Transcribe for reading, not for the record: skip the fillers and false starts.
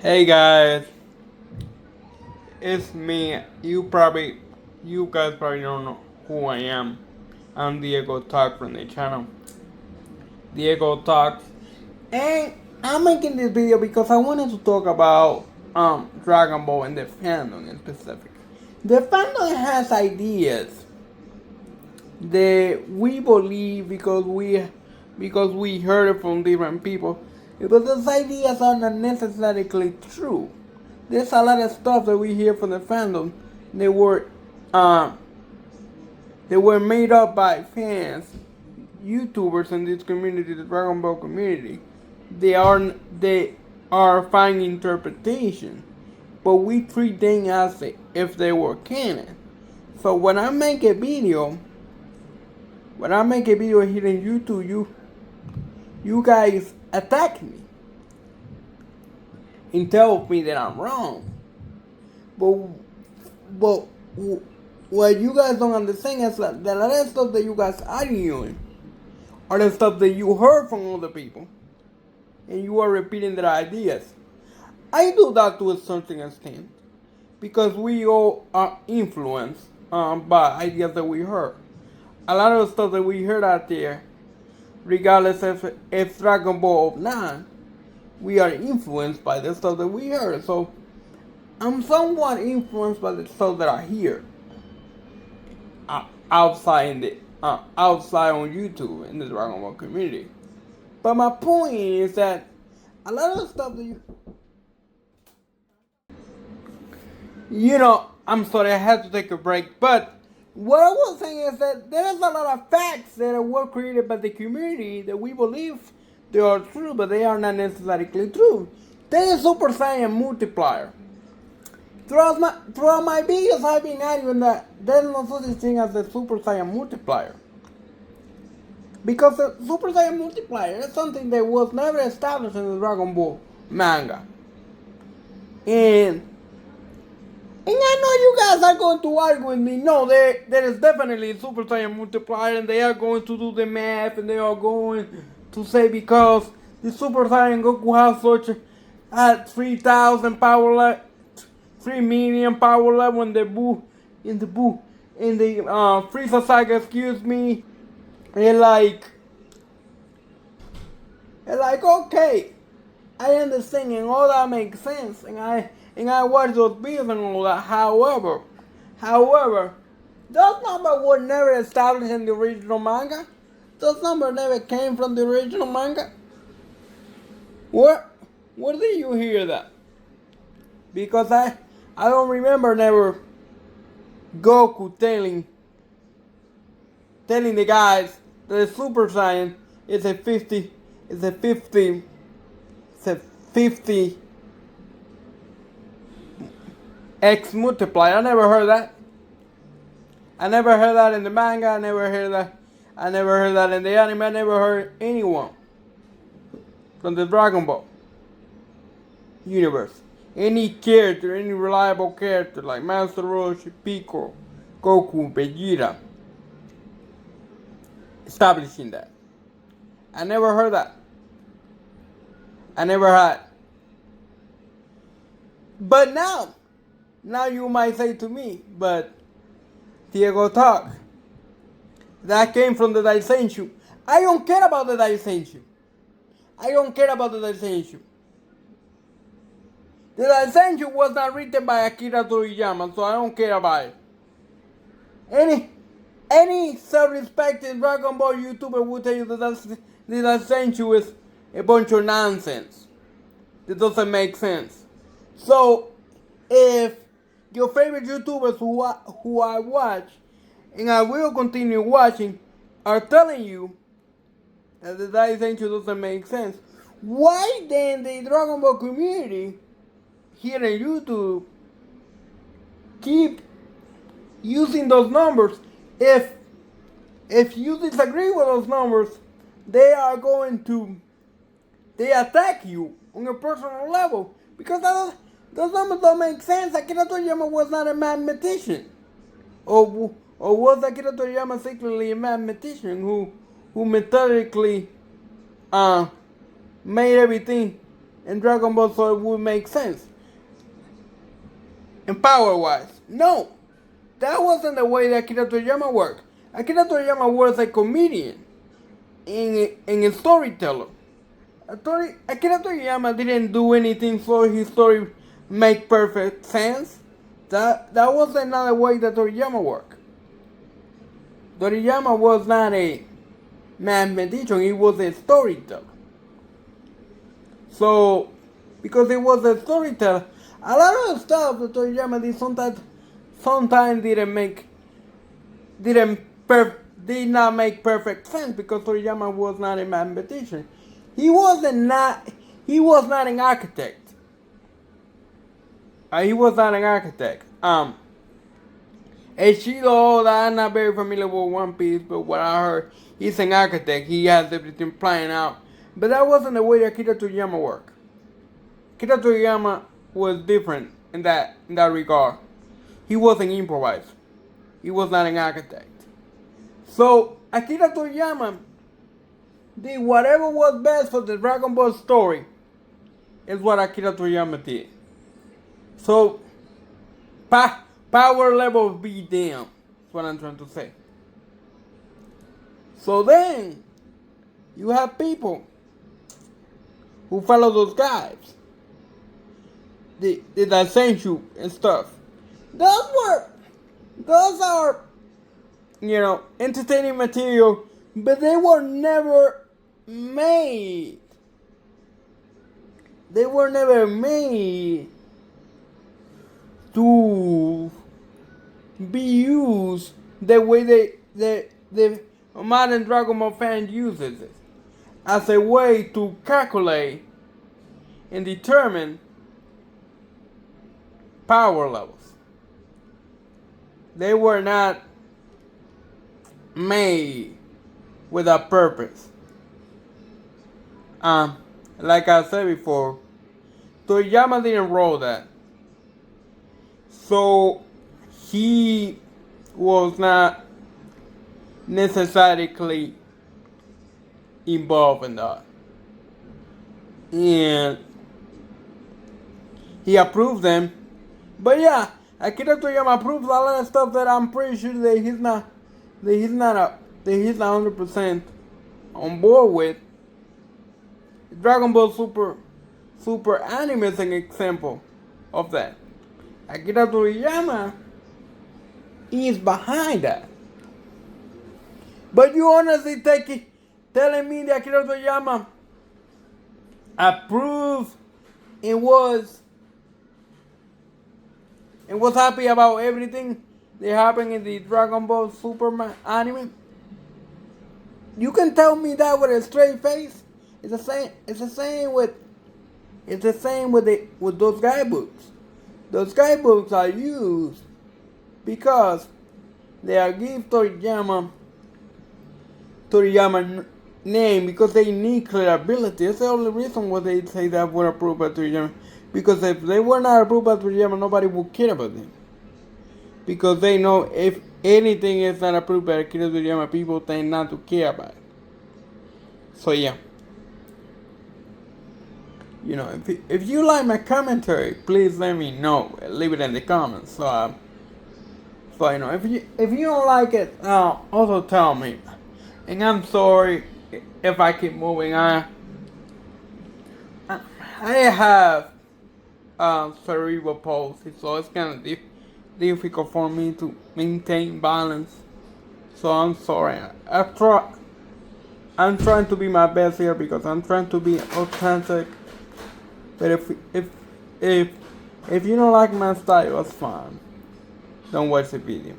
Hey guys, it's me. You guys probably don't know who I am. I'm Diego Talk from the channel. Diego Talks. And I'm making this video because I wanted to talk about Dragon Ball and the fandom in specific. The fandom has ideas that we believe because we heard it from different people. But those ideas are not necessarily true. There's a lot of stuff that we hear from the fandom. They were, uh, they were made up by fans, YouTubers in this community, the Dragon Ball community. They are fine interpretation, but we treat them as if they were canon. So when I make a video here in YouTube, you guys attack me and tell me that I'm wrong. But what you guys don't understand is that a lot of stuff that you guys are arguing are the stuff that you heard from other people, and you are repeating their ideas. I do that to a certain extent because we all are influenced by ideas that we heard. A lot of the stuff that we heard out there, regardless if it's Dragon Ball or not, we are influenced by the stuff that we heard. So I'm somewhat influenced by the stuff that I hear outside on YouTube in the Dragon Ball community. But my point is that a lot of the stuff that I'm sorry, I had to take a break. But what I was saying is that there's a lot of facts that were created by the community that we believe they are true, but they are not necessarily true. There is Super Saiyan multiplier. Throughout my videos, I've been arguing that there's no such thing as the Super Saiyan multiplier. Because the Super Saiyan multiplier is something that was never established in the Dragon Ball manga. And I know you guys are going to argue with me. No, there is definitely a Super Saiyan multiplier, and they are going to do the math, and they are going to say because the Super Saiyan Goku has such at 3,000 power level, 3 million power level in the Frieza saga, excuse me. And like okay, I understand and all that makes sense, and I watch those videos and all that. However, those numbers were never established in the original manga. Those numbers never came from the original manga. Where did you hear that? Because I don't remember never Goku telling the guys that the Super Saiyan is a 50 X multiplier. I never heard that. I never heard that in the manga. I never heard that in the anime. I never heard anyone from the Dragon Ball universe, any character, any reliable character like Master Roshi, Piccolo, Goku, Vegeta, establishing that. I never heard that. I never had. But now you might say to me, but Diego Talk, that came from the Daisenshu. I don't care about the Daisenshu. The Daisenshu was not written by Akira Toriyama, so I don't care about it. Any self-respecting Dragon Ball YouTuber will tell you that the Daisenshu is a bunch of nonsense. It doesn't make sense. So, if your favorite YouTubers who I watch, and I will continue watching, are telling you that the Daisenshu doesn't make sense, why then the Dragon Ball community here in YouTube keep using those numbers? If you disagree with those numbers, they attack you on a personal level because those numbers don't make sense. Akira Toriyama was not a mathematician, or was Akira Toriyama secretly a mathematician who methodically made everything in Dragon Ball, so it would make sense. And power-wise, no, that wasn't the way that Akira Toriyama worked. Akira Toriyama was a comedian and a storyteller. Akira Toriyama didn't do anything for his story make perfect sense. That was another way that Toriyama worked. Toriyama was not a mathematician, he was a storyteller. So, because he was a storyteller, a lot of stuff that Toriyama did sometimes did not make perfect sense because Toriyama was not a mathematician. He was not an architect. He was not an architect. Eiichiro, I'm not very familiar with One Piece, but what I heard, he's an architect. He has everything planned out. But that wasn't the way Akira Toriyama worked. Akira Toriyama was different in that regard. He wasn't improvised. He was not an architect. So Akira Toriyama did whatever was best for the Dragon Ball story. Is what Akira Toriyama did. So power level be damned. That's what I'm trying to say. So then you have people who follow those guys. The Daisenshu and stuff. Those are, entertaining material, but they were never made. They were never made to be used the way the modern Dragon Ball fan uses it, as a way to calculate and determine power levels. They were not made with a purpose. Like I said before, Toriyama didn't roll that. So he was not necessarily involved in that. And he approved them. But yeah, Akira Toriyama approved a lot of stuff that I'm pretty sure that he's not 100% on board with. Dragon Ball Super anime is an example of that. Akira Toriyama is behind that. But you honestly telling me that Akira Toriyama approved and was happy about everything that happened in the Dragon Ball Super anime? You can tell me that with a straight face. It's the same with those guidebooks. Those guidebooks are used because they are give Toriyama name because they need credibility. That's the only reason why they say that were approved by Toriyama. Because if they were not approved by Toriyama, nobody would care about them. Because they know if anything is not approved by Akira Toriyama, people tend not to care about it. So yeah. If you like my commentary, please let me know. Leave it in the comments. So if you don't like it, also tell me. And I'm sorry if I keep moving on. I have cerebral palsy, so it's kind of difficult for me to maintain balance. So I'm sorry. I'm trying to be my best here because I'm trying to be authentic. But if you don't like my style, that's fine. Don't watch the video.